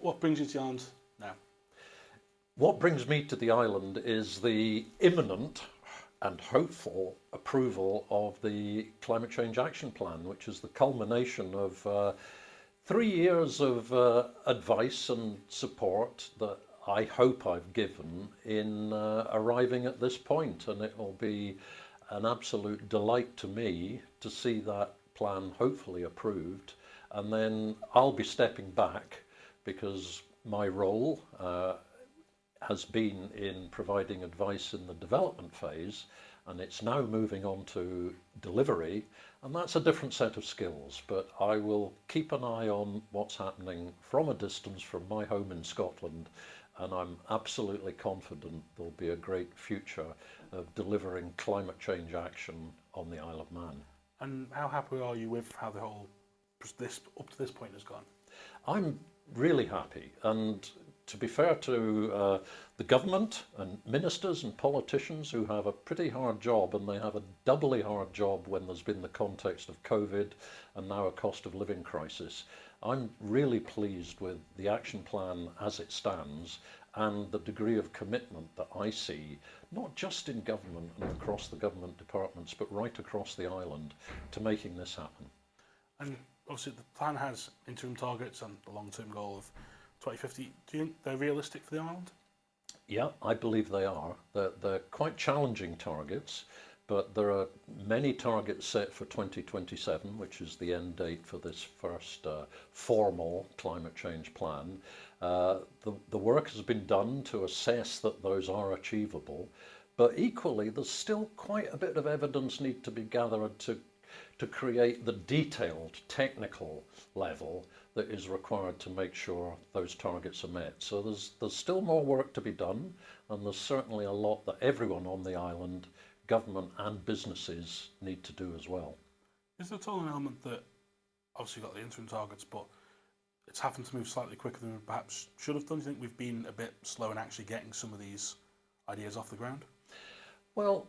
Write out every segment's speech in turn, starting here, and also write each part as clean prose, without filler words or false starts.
What brings you to the island now? What brings me to the island is the imminent and hopeful approval of the Climate Change Action Plan, which is the culmination of 3 years of advice and support that I hope I've given in arriving at this point. And it will be an absolute delight to me to see that plan hopefully approved. And then I'll be stepping back because my role has been in providing advice in the development phase, and it's now moving on to delivery, and that's a different set of skills. But I will keep an eye on what's happening from a distance from my home in Scotland, and I'm absolutely confident there'll be a great future of delivering climate change action on the Isle of Man. And how happy are you with how the whole up to this point has gone? I'm really happy, and to be fair to the government and ministers and politicians who have a pretty hard job, and they have a doubly hard job when there's been the context of COVID and now a cost of living crisis, I'm really pleased with the action plan as it stands and the degree of commitment that I see, not just in government and across the government departments, but right across the island, to making this happen. And obviously the plan has interim targets and the long-term goal of 2050. Do you think they're realistic for the island? Yeah, I believe they are. They're quite challenging targets, but there are many targets set for 2027, which is the end date for this first formal climate change plan. The work has been done to assess that those are achievable, but equally there's still quite a bit of evidence need to be gathered to create the detailed technical level that is required to make sure those targets are met. So there's still more work to be done, and there's certainly a lot that everyone on the island, government and businesses, need to do as well. Is there at all an element that, obviously you've got the interim targets, but it's happened to move slightly quicker than we perhaps should have done? Do you think we've been a bit slow in actually getting some of these ideas off the ground? Well,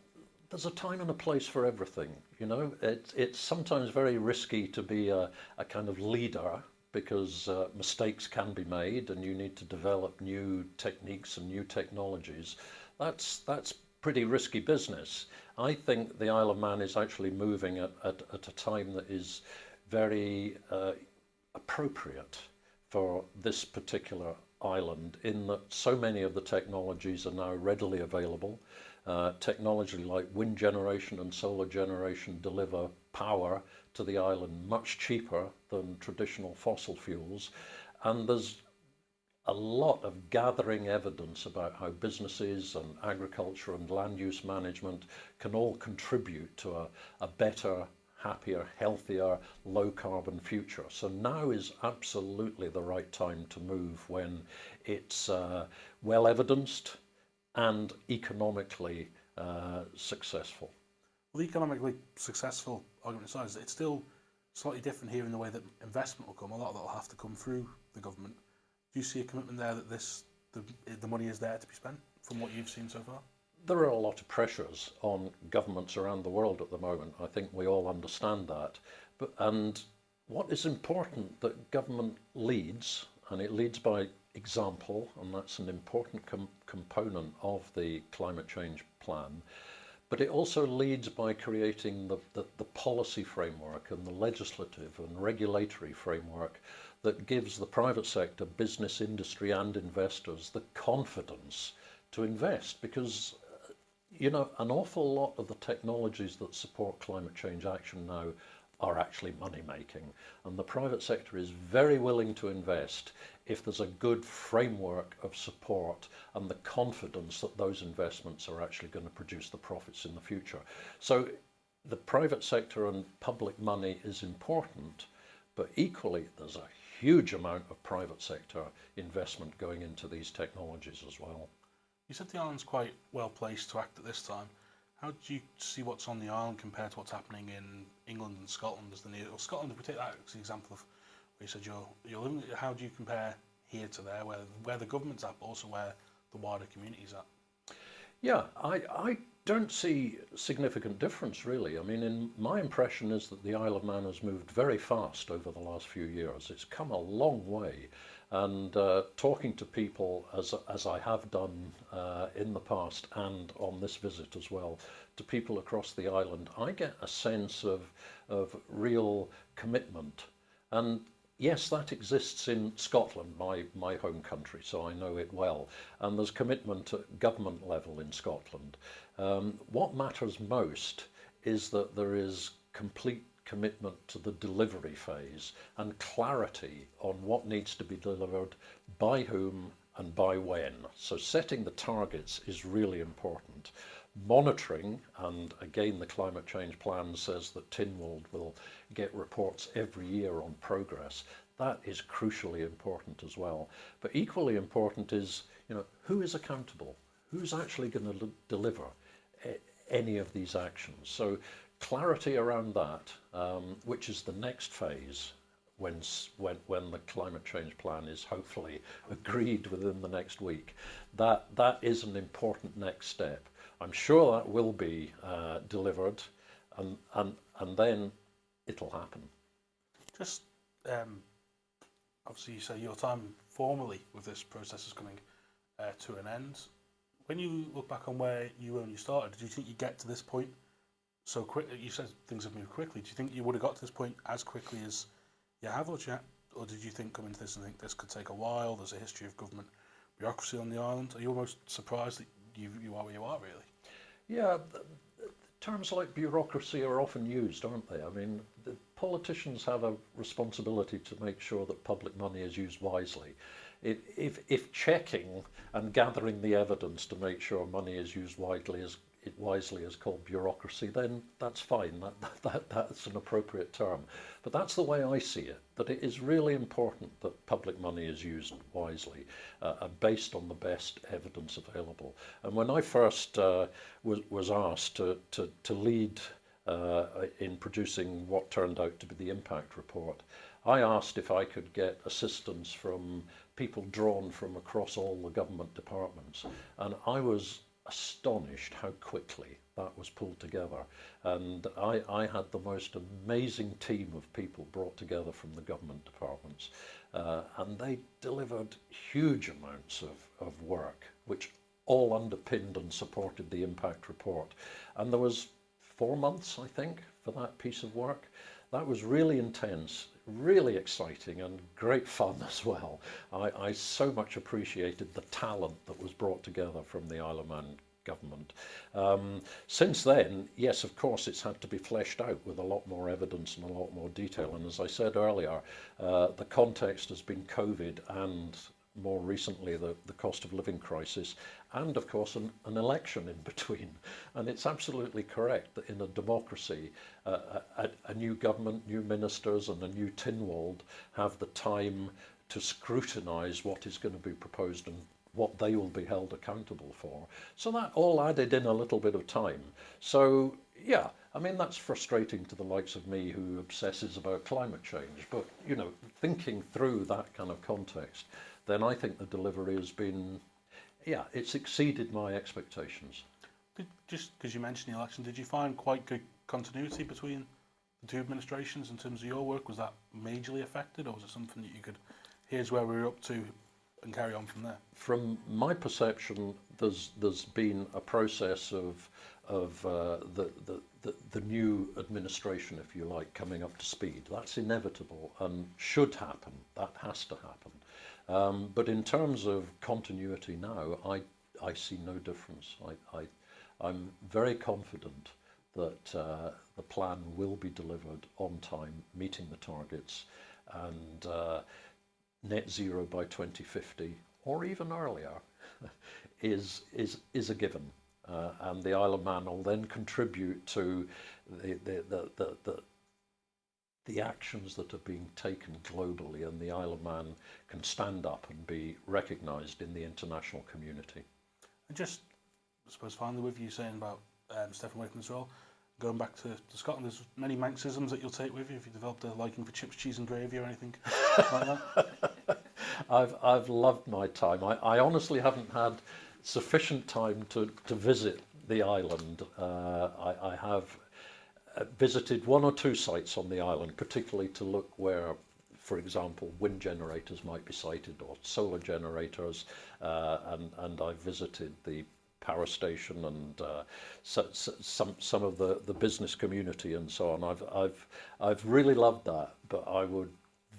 there's a time and a place for everything, you know. It's sometimes very risky to be a kind of leader, because mistakes can be made and you need to develop new techniques and new technologies. That's pretty risky business. I think the Isle of Man is actually moving at a time that is very appropriate for this particular island, in that so many of the technologies are now readily available. Technology like wind generation and solar generation deliver power to the island much cheaper than traditional fossil fuels, and there's a lot of gathering evidence about how businesses and agriculture and land use management can all contribute to a better, happier, healthier, low carbon future. So now is absolutely the right time to move, when it's well evidenced and economically successful. Well, the economically successful argument aside, it's still slightly different here in the way that investment will come. A lot of that will have to come through the government. Do you see a commitment there that the money is there to be spent from what you've seen so far? There are a lot of pressures on governments around the world at the moment. I think we all understand that. And what is important, that government leads, and it leads by example, and that's an important component of the climate change plan. But it also leads by creating the policy framework and the legislative and regulatory framework that gives the private sector, business, industry and investors the confidence to invest. Because, you know, an awful lot of the technologies that support climate change action now are actually money making, and the private sector is very willing to invest if there's a good framework of support and the confidence that those investments are actually going to produce the profits in the future. So the private sector and public money is important, but equally there's a huge amount of private sector investment going into these technologies as well. You said the island's quite well placed to act at this time. How do you see what's on the island compared to what's happening in England and Scotland as the near, or Scotland, if we take that as an example of where you said you're living, how do you compare here to there, where the government's at, but also where the wider community's at? Yeah, I don't see significant difference really. I mean, my impression is that the Isle of Man has moved very fast over the last few years. It's come a long way. and talking to people as I have done in the past and on this visit as well, to people across the island, I get a sense of real commitment. And yes, that exists in Scotland, my home country, so I know it well. And there's commitment at government level in Scotland. What matters most is that there is complete commitment to the delivery phase and clarity on what needs to be delivered, by whom and by when. So setting the targets is really important. Monitoring, and again the climate change plan says that Tynwald will get reports every year on progress. That is crucially important as well. But equally important is, who is accountable? Who's actually going to deliver any of these actions? So clarity around that, which is the next phase when the climate change plan is hopefully agreed within the next week, that is an important next step. I'm sure that will be delivered, and then it'll happen. Just obviously, you say your time formally with this process is coming to an end. When you look back on where you were when you started, did you think you'd get to this point so quick? You said things have moved quickly. Do you think you would have got to this point as quickly as you have, or did you think coming to this and think this could take a while? There's a history of government bureaucracy on the island. Are you almost surprised that you are where you are, really? Yeah, terms like bureaucracy are often used, aren't they? I mean, the politicians have a responsibility to make sure that public money is used wisely. If checking and gathering the evidence to make sure money is used wisely is called bureaucracy, then that's fine. That's an appropriate term. But that's the way I see it, that it is really important that public money is used wisely, based on the best evidence available. And when I first was asked to lead in producing what turned out to be the impact report, I asked if I could get assistance from people drawn from across all the government departments, and I was astonished how quickly that was pulled together. And I had the most amazing team of people brought together from the government departments, and they delivered huge amounts of work, which all underpinned and supported the impact report. And there was 4 months, I think, for that piece of work. That was really intense, really exciting, and great fun as well. I so much appreciated the talent that was brought together from the Isle of Man government. Since then, yes, of course, it's had to be fleshed out with a lot more evidence and a lot more detail. And as I said earlier, the context has been COVID and more recently the cost of living crisis, and of course an election in between. And it's absolutely correct that in a democracy, a new government, new ministers and a new Tynwald have the time to scrutinise what is going to be proposed and what they will be held accountable for. So that all added in a little bit of time. So yeah, I mean, that's frustrating to the likes of me who obsesses about climate change, but thinking through that kind of context, then I think the delivery has been, it's exceeded my expectations. Just because you mentioned the election, did you find quite good continuity between the two administrations in terms of your work? Was that majorly affected, or was it something that you could, here's where we're up to, and carry on from there? From my perception, there's been a process of the new administration, if you like, coming up to speed. That's inevitable and should happen. That has to happen. But in terms of continuity now, I see no difference. I'm very confident that the plan will be delivered on time, meeting the targets, and net zero by 2050 or even earlier is a given. And the Isle of Man will then contribute to the actions that are being taken globally, and the Isle of Man can stand up and be recognised in the international community. And just, I suppose, finally, with you saying about stepping away from this role, going back to Scotland, there's many Manxisms that you'll take with you if you developed a liking for chips, cheese and gravy or anything like that? I've loved my time. I honestly haven't had sufficient time to visit the island. I have visited 1 or 2 sites on the island, particularly to look where, for example, wind generators might be sited or solar generators, and I visited the power station and some of the business community and so on. I've really loved that, but I would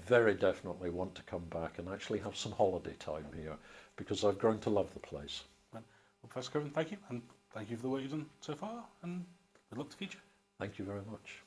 very definitely want to come back and actually have some holiday time here because I've grown to love the place. Well, Professor Curran, thank you, and thank you for the work you've done so far, and good luck to the future. Thank you very much.